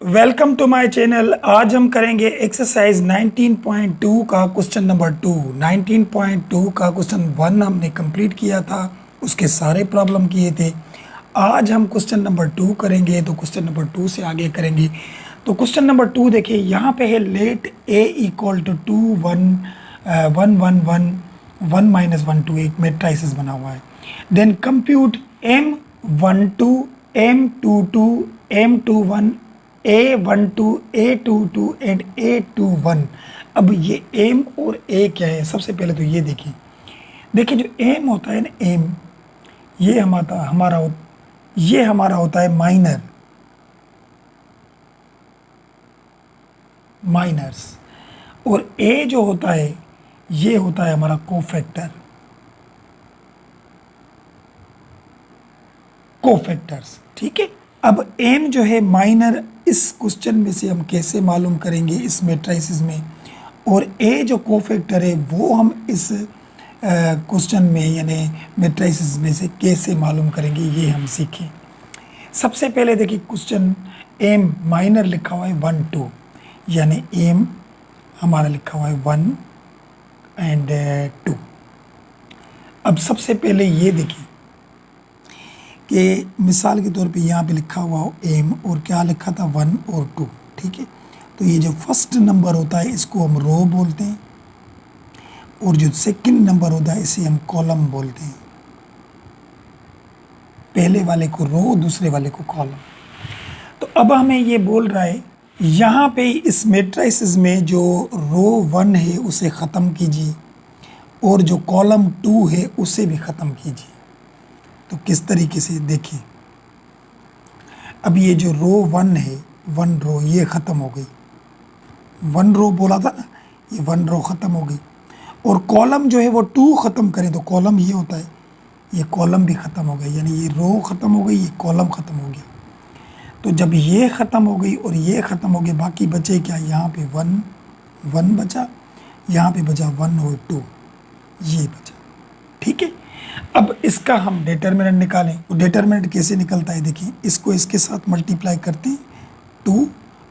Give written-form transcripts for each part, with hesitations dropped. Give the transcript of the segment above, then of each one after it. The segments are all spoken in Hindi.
Welcome to my channel. आज हम करेंगे एक्सरसाइज 19.2 का क्वेश्चन नंबर 2। 19.2 का क्वेश्चन 1 हमने कंप्लीट किया था, उसके सारे प्रॉब्लम किए थे। आज हम क्वेश्चन नंबर 2 करेंगे, तो क्वेश्चन नंबर 2 से आगे करेंगे। तो क्वेश्चन नंबर 2 देखिए, यहाँ पे है let A equal to 2 1 1 1 1 1 minus 1 2, एक मेट्राइसिस बना हुआ है। Then compute M12 M22 M21 A12 A22 and A21। अब ये एम और ए क्या है, सबसे पहले तो ये देखिए जो एम होता है ना, एम ये हमारा होता है माइनर्स, और ए जो होता है ये होता है हमारा कोफैक्टर्स। ठीक है, अब एम जो है माइनर, इस क्वेश्चन में से हम कैसे मालूम करेंगे इस मेट्राइसिस में, और ए जो कोफैक्टर है वो हम इस क्वेश्चन में यानी मेट्राइसिस में से कैसे मालूम करेंगे, ये हम सीखें। सबसे पहले देखिए, क्वेश्चन एम माइनर लिखा हुआ है 1 2, यानी एम हमारा लिखा हुआ है 1 एंड 2। अब सबसे पहले ये देखिए कि मिसाल के तौर पे यहाँ पे लिखा हुआ हो एम, और क्या लिखा था 1 और 2। ठीक है, तो ये जो फर्स्ट नंबर होता है इसको हम रो बोलते हैं, और जो सेकंड नंबर होता है इसे हम कॉलम बोलते हैं। पहले वाले को रो, दूसरे वाले को कॉलम। तो अब हमें ये बोल रहा है यहाँ पे इस मेट्राइसिस में जो रो 1 है उसे ख़त्म कीजिए, और जो कॉलम 2 है उसे भी ख़त्म कीजिए। तो किस तरीके से देखिए, अब ये जो रो 1 है, 1 रो ये ख़त्म हो गई, 1 रो बोला था ना, ये 1 रो ख़त्म हो गई। और कॉलम जो है वो 2 ख़त्म करें तो कॉलम ये होता है, ये कॉलम भी ख़त्म हो गया, यानी ये रो ख़त्म हो गई, ये कॉलम ख़त्म हो गया। तो जब ये ख़त्म हो गई और ये ख़त्म हो गया, बाकी बचे क्या, यहाँ पे 1 1 बचा, यहाँ पे बचा 1 और 2, ये बचा। ठीक है, अब इसका हम डिटर्मिनेंट निकालें। तो डिटर्मिनेंट कैसे निकलता है, देखिए इसको इसके साथ मल्टीप्लाई करते हैं 2,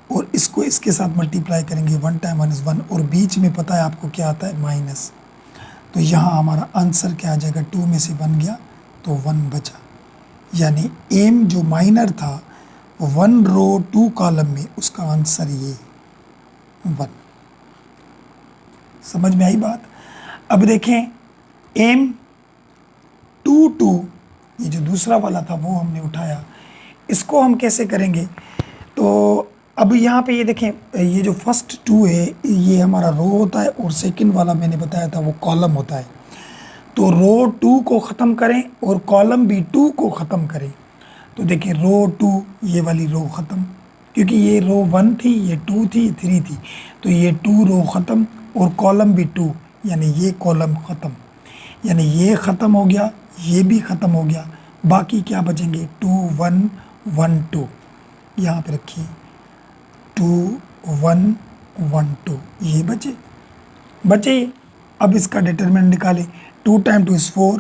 और इसको इसके साथ मल्टीप्लाई करेंगे 1 टाइम 1 इज़ 1, और बीच में पता है आपको क्या आता है, माइनस। तो यहाँ हमारा आंसर क्या आ जाएगा, 2 में से 1 गया तो 1 बचा, यानी एम जो माइनर था 1 रो 2 कॉलम में, उसका आंसर ये 1। समझ में आई बात। अब देखें एम 2 2, ये जो दूसरा वाला था वो हमने उठाया, इसको हम कैसे करेंगे। तो अब यहाँ पे ये देखें, ये जो फर्स्ट 2 है ये हमारा रो होता है, और सेकंड वाला मैंने बताया था वो कॉलम होता है। तो रो 2 को ख़त्म करें और कॉलम भी 2 को ख़त्म करें। तो देखिए रो 2, ये वाली रो ख़त्म, क्योंकि ये रो 1 थी, ये 2 थी, 3 थी, तो ये 2 रो ख़त्म, और कॉलम भी 2, यानी ये कॉलम ख़त्म, यानी ये ख़त्म हो गया, ये भी ख़त्म हो गया। बाकी क्या बचेंगे, 2 1 1 2, यहाँ पे रखिए 2 1 1 2, ये बचे। अब इसका डिटरमिनेंट निकालें। 2 टाइम 2 इज़ 4,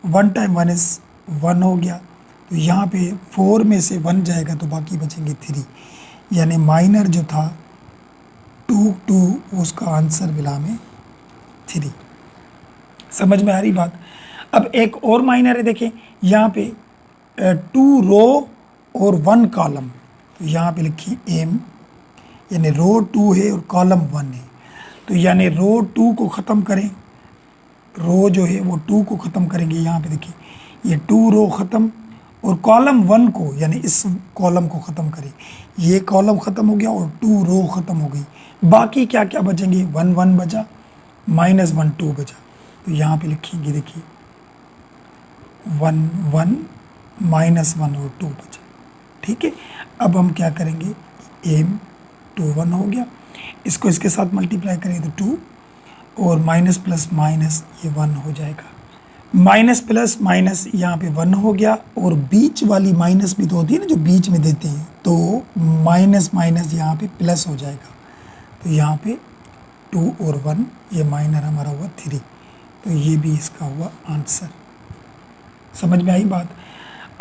1 टाइम 1 इज़ 1 हो गया। तो यहाँ पे 4 में से 1 जाएगा तो बाकी बचेंगे 3, यानी माइनर जो था 2 2, उसका आंसर मिला में 3। समझ में आ रही बात। अब एक और माइनर है, देखें यहाँ पे 2 रो और 1 कॉलम। तो यहाँ पे लिखिए एम, यानी रो 2 है और कॉलम 1 है, तो यानी रो 2 को ख़त्म करें, रो जो है वो 2 को ख़त्म करेंगे। यहाँ पे देखिए ये 2 रो ख़त्म, और कॉलम 1 को यानी इस कॉलम को ख़त्म करें, ये कॉलम ख़त्म हो गया और 2 रो ख़त्म हो गई। बाकी क्या क्या बचेंगे, 1 1 बचा, माइनस 1 2 बचा। तो यहाँ पे लिखेंगे, देखिए 1 1 माइनस 1 और 2 बचा। ठीक है, अब हम क्या करेंगे, एम 2 1 हो गया, इसको इसके साथ मल्टीप्लाई करेंगे तो 2, और माइनस प्लस माइनस ये 1 हो जाएगा, माइनस प्लस माइनस यहाँ पे 1 हो गया, और बीच वाली माइनस भी तो होती है ना जो बीच में देते हैं, तो माइनस माइनस यहाँ पे प्लस हो जाएगा। तो यहाँ पे 2 और 1, ये माइनर हमारा हुआ 3, तो ये भी इसका हुआ आंसर। समझ में आई बात।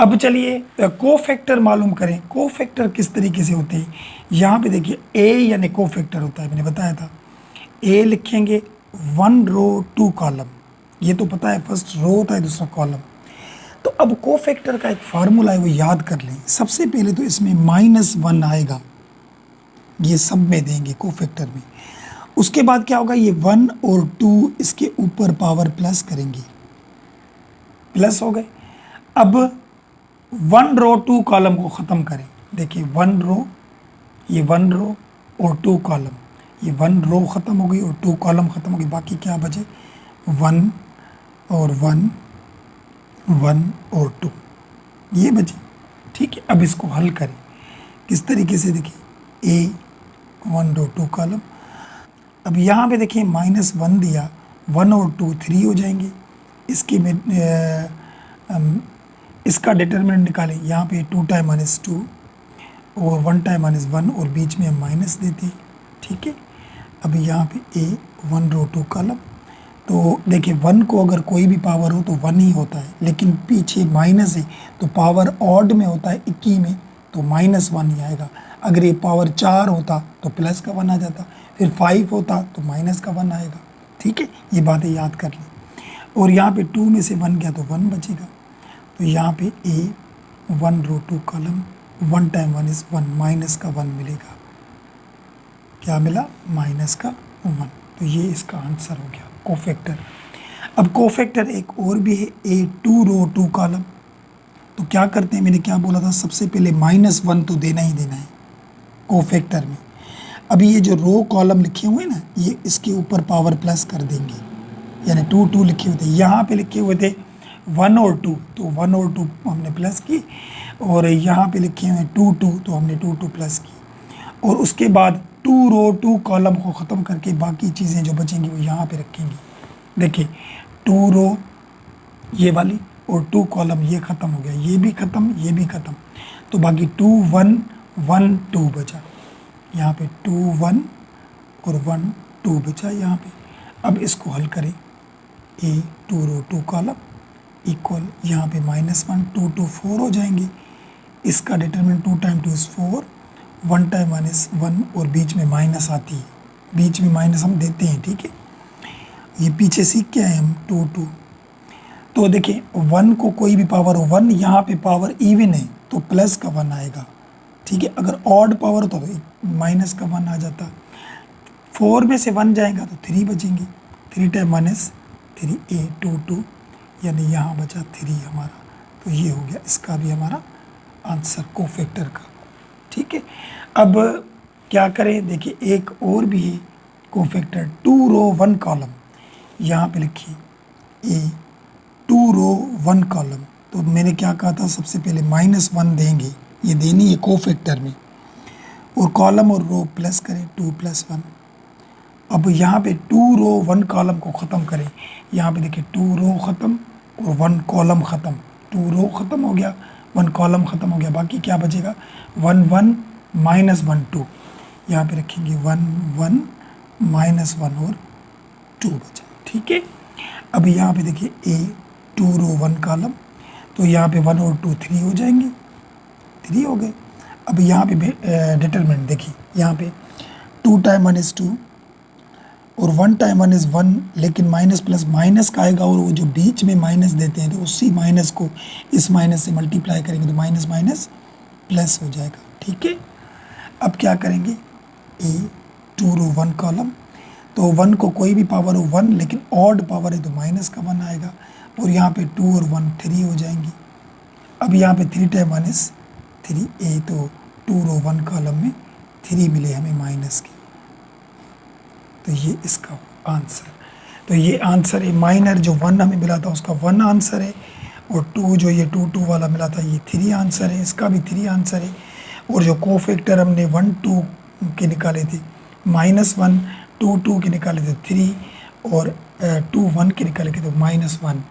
अब चलिए कोफैक्टर मालूम करें। कोफैक्टर किस तरीके से होते हैं, यहाँ पे देखिए ए यानी कोफैक्टर होता है, मैंने बताया था। ए लिखेंगे 1 रो 2 कॉलम, ये तो पता है, फर्स्ट रो होता है दूसरा कॉलम। तो अब कोफैक्टर का एक फार्मूला है, वो याद कर लें। सबसे पहले तो इसमें -1 आएगा, ये सब में देंगे कोफैक्टर में। उसके बाद क्या होगा, ये 1 और 2 इसके ऊपर पावर प्लस करेंगे, प्लस हो गए। अब 1 रो 2 कॉलम को ख़त्म करें। देखिए 1 रो, ये 1 रो और 2 कॉलम, ये 1 रो ख़त्म हो गई और 2 कॉलम ख़त्म हो गई। बाकी क्या बचे, 1 और 1, 1 और 2, ये बचे। ठीक है, अब इसको हल करें किस तरीके से, देखिए ए 1 रो 2 कॉलम। अब यहाँ पे देखिए -1 दिया, 1 और 2 3 हो जाएंगे। इसकी में इसका डिटरमिनेंट निकालें। यहाँ पे 2 टाइम -2 और 1 टाइम -1 और बीच में हम माइनस देते हैं। ठीक है, अब यहाँ पे ए 1 रो 2 कॉलम। तो देखिए 1 को अगर कोई भी पावर हो तो 1 ही होता है, लेकिन पीछे माइनस है तो पावर ऑड में होता है 21 में, तो -1 ही आएगा। अगर ये पावर 4 होता तो प्लस का 1 आ जाता, फिर 5 होता तो माइनस का 1 आएगा। ठीक है, ये बातें याद कर लें। और यहाँ पे 2 में से 1 गया तो 1 बचेगा। तो यहाँ पे ए 1 रो 2 कॉलम, 1 टाइम 1 इज़ 1, माइनस का 1 मिलेगा। क्या मिला, माइनस का 1। तो ये इसका आंसर हो गया कोफैक्टर। अब कोफैक्टर एक और भी है, ए 2 रो 2 कॉलम। तो क्या करते हैं, मैंने क्या बोला था, सबसे पहले -1 तो देना ही देना है कोफैक्टर में। अभी ये जो रो कॉलम लिखे हुए हैं ना, ये इसके ऊपर पावर प्लस कर देंगे, यानी 2 2 लिखे हुए थे, यहाँ पे लिखे हुए थे 1 और 2, तो 1 और 2 हमने प्लस की, और यहाँ पे लिखे हुए 2 2, तो हमने 2 2 प्लस की। और उसके बाद 2 रो 2 कॉलम को ख़त्म करके बाकी चीज़ें जो बचेंगी वो यहाँ पे रखेंगे। देखिए 2 रो ये वाली और 2 कॉलम ये ख़त्म हो गया, ये भी ख़त्म, ये भी ख़त्म। तो बाकी 2 1 1 2 बचा, यहाँ पे 2 1 और 1 2 बचा यहाँ पे। अब इसको हल करें, ए 2 रो 2 कॉलम इक्वल, यहाँ पे -1 2 2 4 हो जाएंगे। इसका determinant 2 time 2 is 4, 1 time 1 is 1 और बीच में माइनस आती है, बीच में माइनस हम देते हैं। ठीक है, ये पीछे सीख के आए हम 2 2। तो देखिए 1 को कोई भी पावर हो 1, यहाँ पे पावर इवन है तो प्लस का 1 आएगा। ठीक है, अगर ऑड पावर होता तो माइनस का 1 आ जाता। 4 में से 1 जाएगा तो 3 बचेंगे, 3 टाइम 1 इज़ 3, ए 2 2, यानी यहाँ बचा 3 हमारा। तो ये हो गया इसका भी हमारा आंसर कोफैक्टर का। ठीक है, अब क्या करें, देखिए एक और भी है कोफैक्टर 2 रो 1 कॉलम। यहाँ पे लिखिए ए 2 रो 1 कॉलम। तो मैंने क्या कहा था, सबसे पहले -1 देंगे, ये देनी है कोफैक्टर में, और कॉलम और रो प्लस करें 2 + 1। अब यहाँ पे 2 रो 1 कॉलम को ख़त्म करें। यहाँ पे देखिए 2 रो ख़त्म और 1 कॉलम ख़त्म, 2 रो ख़त्म हो गया, 1 कॉलम ख़त्म हो गया। बाकी क्या बचेगा, 1 1 -1 2, यहाँ पे रखेंगे 1 1 -1 और 2 बचा। ठीक है, अब यहाँ पे देखिए ए 2 रो 1 कॉलम, तो यहाँ पे 1 और 2 3 हो जाएंगे, 3 हो गए। अब यहाँ पे डिटरमिनेंट देखिए, यहाँ पे 2 टाइम 1 इज़ 2 और 1 टाइम 1 इज़ 1, लेकिन माइनस प्लस माइनस का आएगा, और वो जो बीच में माइनस देते हैं तो उसी माइनस को इस माइनस से मल्टीप्लाई करेंगे तो माइनस माइनस प्लस हो जाएगा। ठीक है, अब क्या करेंगे, ए 2 रो 1 कॉलम, तो 1 को कोई भी पावर हो 1, लेकिन ऑड पावर है तो माइनस का 1 आएगा, और यहाँ पे 2 और 1 3 हो जाएंगी। अब यहाँ पे 3 टाइम 1 इज़ 3, ए तो 2 रो 1 कॉलम में 3 मिले हमें माइनस के, तो ये इसका आंसर। तो ये आंसर है, माइनर जो 1 हमें मिला था उसका 1 आंसर है, और 2 जो ये 2 2 वाला मिला था ये 3 आंसर है, इसका भी 3 आंसर है। और जो कोफैक्टर हमने 1 2 के निकाले थे, -1 2 2 के निकाले थे 3, और 2 1 के निकाले थे तो -1।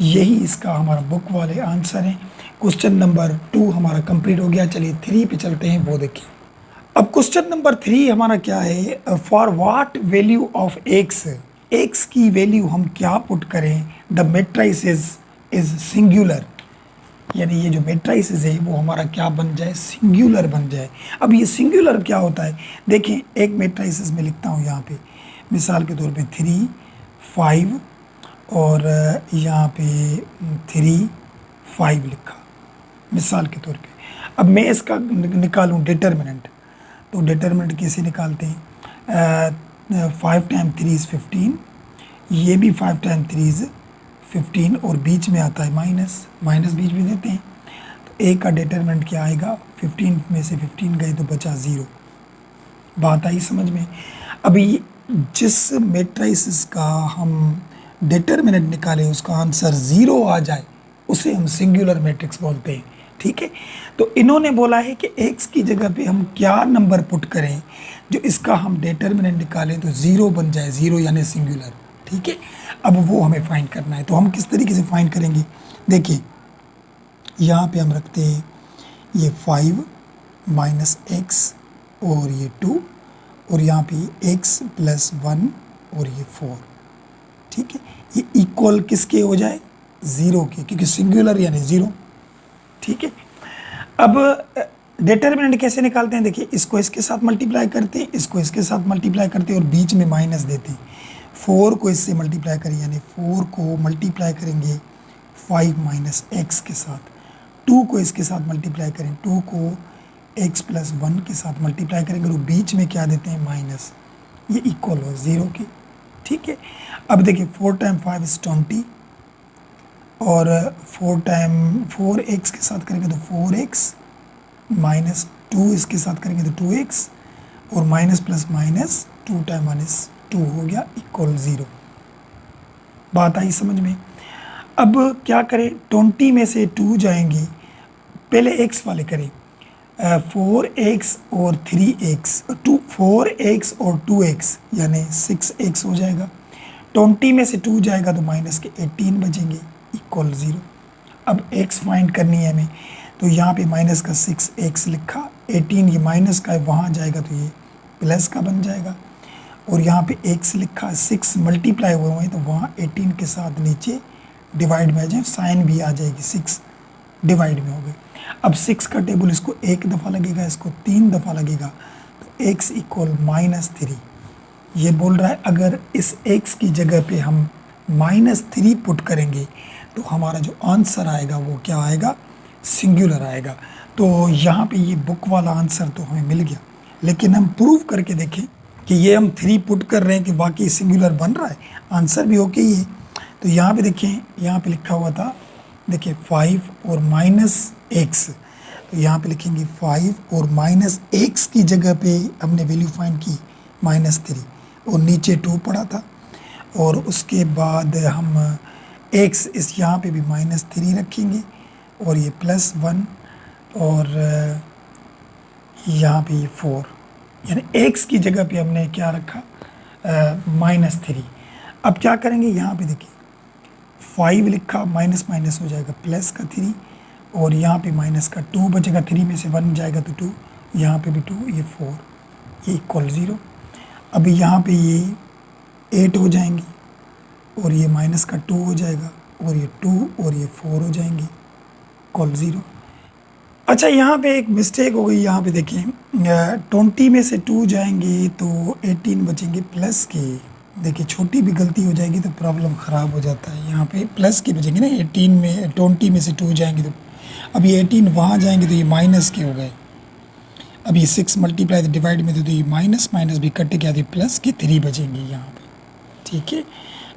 यही इसका हमारा बुक वाले आंसर हैं। क्वेश्चन नंबर 2 हमारा कंप्लीट हो गया। चलिए 3 पे चलते हैं, वो देखिए। अब क्वेश्चन नंबर 3 हमारा क्या है, for what value of x की वैल्यू हम क्या पुट करें, द मैट्रिक्स इज सिंगुलर, यानी ये जो मेट्राइसिस है वो हमारा क्या बन जाए, सिंगुलर बन जाए। अब ये सिंगुलर क्या होता है, देखें एक मेट्राइसिस में लिखता हूँ यहाँ पे मिसाल के तौर पे 3 5 और यहाँ पे 3 5 लिखा मिसाल के तौर पे। अब मैं इसका निकालूँ डिटर्मिनेंट, तो डिटर्मिनेंट कैसे निकालते हैं, 5 टाइम 3 इज़ 15, ये भी 5 टाइम 3 इज़ 15 और बीच में आता है माइनस, माइनस बीच में देते हैं, तो ए का डिटर्मिनेंट क्या आएगा, 15 में से 15 गए तो बचा 0। बात आई समझ में। अभी जिस मेट्राइसिस का हम डिटर्मिनेंट निकालें उसका आंसर 0 आ जाए उसे हम सिंगुलर मैट्रिक्स बोलते हैं, ठीक है। तो इन्होंने बोला है कि x की जगह पे हम क्या नंबर पुट करें जो इसका हम डिटर्मिनेंट निकालें तो 0 बन जाए, 0 यानी सिंगुलर, ठीक है। अब वो हमें फाइंड करना है, तो हम किस तरीके से फाइंड करेंगे, देखिए यहाँ पे हम रखते हैं ये 5 माइनस एक्स और ये 2 और यहाँ पे x प्लस 1 और ये 4, ठीक है। ये इक्वल किसके हो जाए, 0 के, क्योंकि सिंगुलर यानी 0, ठीक है। अब डिटर्मिनेंट कैसे निकालते हैं, देखिए इसको इसके साथ मल्टीप्लाई करते हैं, इसको इसके साथ मल्टीप्लाई करते हैं और बीच में माइनस देते हैं। 4 को इससे मल्टीप्लाई करें यानी 4 को मल्टीप्लाई करेंगे 5 माइनस एक्स के साथ, 2 को इसके साथ मल्टीप्लाई करें, 2 को x प्लस 1 के साथ मल्टीप्लाई करेंगे और बीच में क्या देते हैं माइनस, ये इक्वल हो 0 के, ठीक है। अब देखिए 4 टाइम 5 इज़ 20 और 4 टाइम 4x के साथ करेंगे तो 4x माइनस 2 इसके साथ करेंगे तो 2x और minus plus minus 2 time 1 is 2 हो गया इक्वल 0। बात आई समझ में। अब क्या करें, 20 में से 2 जाएंगे, पहले x वाले करें, 4x और 3x 4x और 2x यानी 6x हो जाएगा। 20 में से 2 जाएगा तो माइनस के 18 बचेंगे इक्वल 0। अब x फाइंड करनी है हमें, तो यहाँ पे माइनस का 6x लिखा, 18 ये माइनस का है वहाँ जाएगा तो ये प्लस का बन जाएगा और यहाँ पे x लिखा, 6 मल्टीप्लाई हुए हैं तो वहाँ 18 के साथ नीचे डिवाइड में आ जाए, साइन भी आ जाएगी, 6 डिवाइड में हो गए। अब 6 का टेबल इसको एक दफ़ा लगेगा, इसको 3 दफ़ा लगेगा, तो x इक्वल -3। ये बोल रहा है अगर इस x की जगह पे हम -3 पुट करेंगे तो हमारा जो आंसर आएगा वो क्या आएगा, सिंगुलर आएगा। तो यहाँ पे ये बुक वाला आंसर तो हमें मिल गया, लेकिन हम प्रूव करके देखें कि ये हम 3 पुट कर रहे हैं कि वाकई सिंगुलर बन रहा है, आंसर भी ओके ही है। तो यहाँ पे देखें, यहाँ पे लिखा हुआ था, देखिए 5 और -x, तो यहाँ पे लिखेंगे 5 और -x की जगह पे हमने वैल्यू फाइंड की -3 और नीचे 2 पड़ा था और उसके बाद हम x इस यहाँ पे भी -3 रखेंगे और ये +1 और यहाँ पे ये 4, यानी x की जगह पे हमने क्या रखा, -3। अब क्या करेंगे, यहाँ पे देखिए 5 लिखा, माइनस माइनस हो जाएगा प्लस का 3 और यहाँ पे माइनस का 2 बचेगा, 3 में से 1 जाएगा तो 2, यहाँ पे भी 2, ये 4, ये इक्वल 0। अब यहाँ पे ये 8 हो जाएंगे और ये माइनस का 2 हो जाएगा और ये 2 और ये 4 हो जाएंगे इक्वल 0। अच्छा यहाँ पे एक मिस्टेक हो गई, यहाँ पे देखें 20 में से 2 जाएंगे तो 18 बचेंगे प्लस के, देखिए छोटी भी गलती हो जाएगी तो प्रॉब्लम ख़राब हो जाता है। यहाँ पे प्लस के बचेंगे ना, 18 में 20 में से 2 जाएंगे तो अब ये 18 वहाँ जाएंगे तो ये माइनस के हो गए। अब ये 6 मल्टीप्लाई तो डिवाइड में तो ये माइनस माइनस भी कट के आते प्लस के 3 बचेंगे यहाँ पे, ठीक है।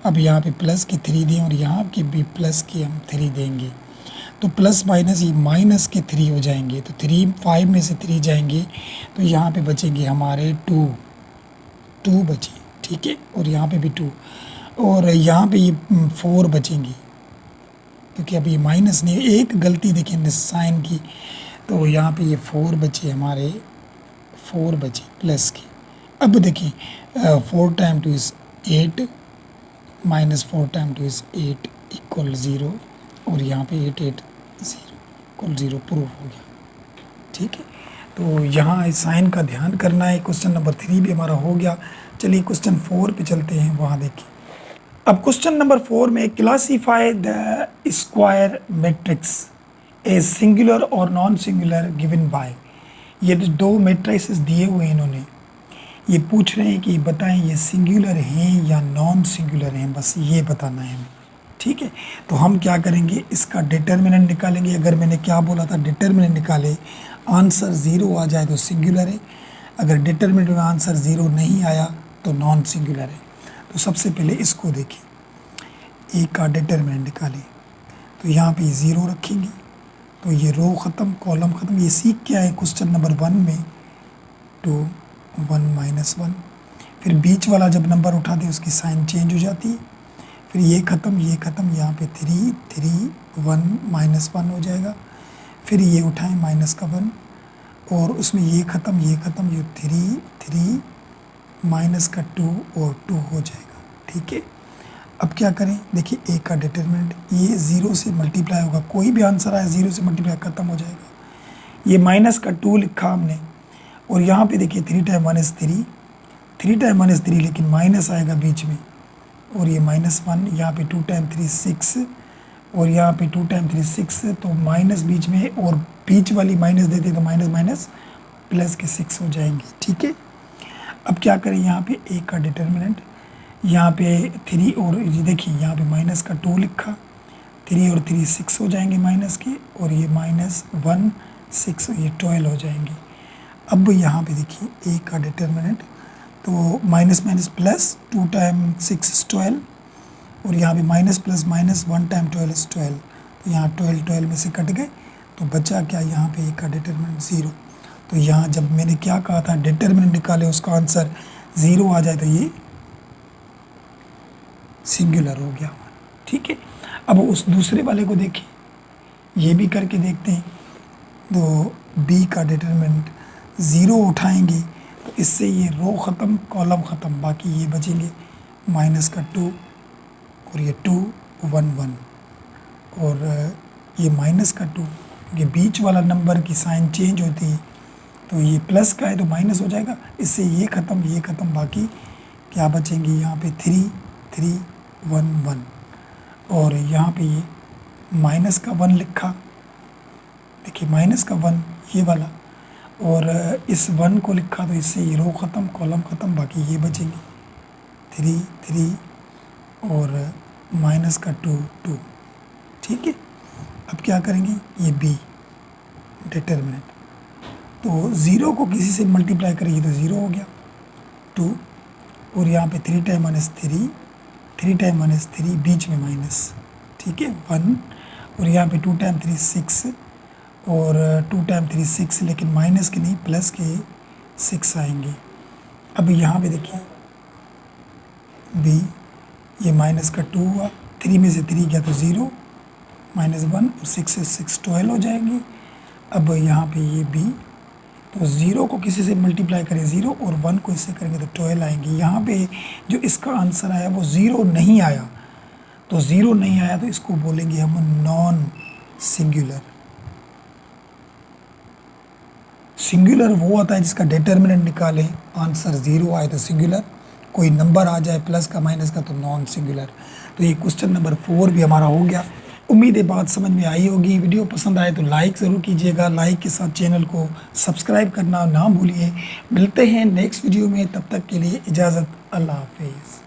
अब यहाँ पे प्लस के 3 दें और यहाँ के भी प्लस के हम 3 देंगे तो प्लस माइनस ये माइनस के 3 हो जाएंगे, तो 3 5 में से 3 जाएंगे तो यहाँ पे बचेंगे हमारे 2 बचे, ठीक है, और यहाँ पे भी 2 और यहाँ पे ये 4 बचेंगे क्योंकि अब ये माइनस नहीं, एक गलती देखें साइन की, तो यहाँ पे ये 4 बचे हमारे, 4 बचे प्लस के। अब देखिए 4 time 2 is 8 -4 time 2 is 8 equal 0 और यहाँ पे 8 8 0 इक्वल 0 प्रूफ हो गया, ठीक है। तो यहाँ इस साइन का ध्यान करना है। क्वेश्चन नंबर 3 भी हमारा हो गया। चलिए क्वेश्चन 4 पे चलते हैं, वहाँ देखिए। अब क्वेश्चन नंबर 4 में classify the square matrix a singular और नॉन सिंगुलर गिवन बाय, ये जो दो मैट्रिसेस दिए हुए हैं इन्होंने, ये पूछ रहे हैं कि बताएं ये सिंगुलर हैं या नॉन सिंगुलर हैं, बस ये बताना है हमें। ठीक है, तो हम क्या करेंगे, इसका डिटर्मिनेंट निकालेंगे। अगर मैंने क्या बोला था, डिटर्मिनेंट निकाले, आंसर ज़ीरो आ जाए तो सिंगुलर है, अगर डिटर्मिनेंट में आंसर ज़ीरो नहीं आया तो नॉन सिंगुलर है। तो सबसे पहले इसको देखें, ए का डिटर्मिनेंट निकालें, तो यहाँ पे ज़ीरो रखेंगे तो ये रो ख़त्म, कॉलम ख़त्म। ये सीख क्या है क्वेश्चन नंबर 1 में, 2 1 -1, फिर बीच वाला जब नंबर उठाते हैं उसकी साइन चेंज हो जाती है, फिर ये ख़त्म, यहाँ पे 3 3 1 -1 हो जाएगा, फिर ये उठाएं माइनस का 1, और उसमें ये ख़त्म, ये 3 3 माइनस का 2 और 2 हो जाएगा। ठीक है, अब क्या करें, देखिए ए का डिटरमिनेंट, ये 0 से मल्टीप्लाई होगा, कोई भी आंसर आए 0 से मल्टीप्लाई ख़त्म हो जाएगा। ये माइनस का 2 लिखा हमने, और यहाँ पे देखिए 3 टाइम 1 is 3, 3 टाइम 1 is 3, लेकिन माइनस आएगा बीच में, और ये -1, यहाँ पे 2 टाइम 3 6, और यहाँ पे 2 टाइम 3 6, तो माइनस बीच में, और बीच वाली माइनस देते तो माइनस माइनस प्लस के 6 हो जाएंगे। ठीक है, अब क्या करें, यहाँ पे ए का डिटर्मिनेंट, यहाँ पे 3 और ये देखिए यहाँ पे माइनस का 2 लिखा, 3 और 3 6 हो जाएंगे माइनस के, और ये -1 6, ये 12 हो जाएंगे। अब यहाँ पे देखिए ए का डिटर्मिनेंट, तो minus minus plus, 2 time 6 is 12, और यहाँ पे minus plus minus 1 time 12 is 12, तो यहाँ 12 12 में से कट गए, तो बचा क्या, यहाँ पे ए का डिटर्मिनेंट 0। तो यहाँ जब मैंने क्या कहा था, डिटर्मिनेंट निकाले उसका आंसर 0 आ जाए तो ये सिंगुलर हो गया। ठीक है, अब उस दूसरे वाले को देखें, ये भी करके देखते हैं। तो बी का डिटरमिनेंट 0 उठाएंगे तो इससे ये रो ख़त्म, कॉलम ख़त्म, बाकी ये बचेंगे माइनस का 2, और ये 2 1 1, और ये माइनस का 2, ये बीच वाला नंबर की साइन चेंज होती है, तो ये प्लस का है तो माइनस हो जाएगा, इससे ये ख़त्म, ये ख़त्म, बाकी क्या बचेंगे, यहाँ पे 3 3 1 1, और यहाँ पे ये माइनस का 1 लिखा, देखिए माइनस का 1 ये वाला, और इस 1 को लिखा तो इससे ये रो ख़त्म, कॉलम ख़त्म, बाकी ये बचेंगे 3 3 और माइनस का 2 2। ठीक है, अब क्या करेंगे, ये बी डिटर्मिनेंट, तो 0 को किसी से मल्टीप्लाई करेंगे तो 0 हो गया 2, और यहाँ पे 3 टाइम 1 is 3, 3 टाइम 1 is 3, बीच में माइनस, ठीक है 1, और यहाँ पे 2 टाइम 3 6, और 2 टाइम 3 6, लेकिन माइनस के नहीं प्लस के 6 आएंगे। अब यहाँ पे देखिए बी, ये माइनस का 2 हुआ, 3 में से 3 गया तो 0 -1, और 6 से 6 12 हो जाएंगे। अब यहाँ पे ये बी, तो 0 को किसी से मल्टीप्लाई करें 0, और 1 को इससे करेंगे तो 12 आएंगे। यहाँ पे जो इसका आंसर आया वो 0 नहीं आया, तो 0 नहीं आया तो इसको बोलेंगे हम नॉन सिंगुलर। सिंगुलर वो होता है जिसका डिटर्मिनेंट निकालें, आंसर 0 आए तो सिंगुलर, कोई नंबर आ जाए प्लस का माइनस का तो नॉन सिंगुलर। तो ये क्वेश्चन नंबर 4 भी हमारा हो गया। उम्मीद है बात समझ में आई होगी। वीडियो पसंद आए तो लाइक ज़रूर कीजिएगा, लाइक के साथ चैनल को सब्सक्राइब करना ना भूलिए। मिलते हैं नेक्स्ट वीडियो में, तब तक के लिए इजाज़त, अल्लाह हाफिज़।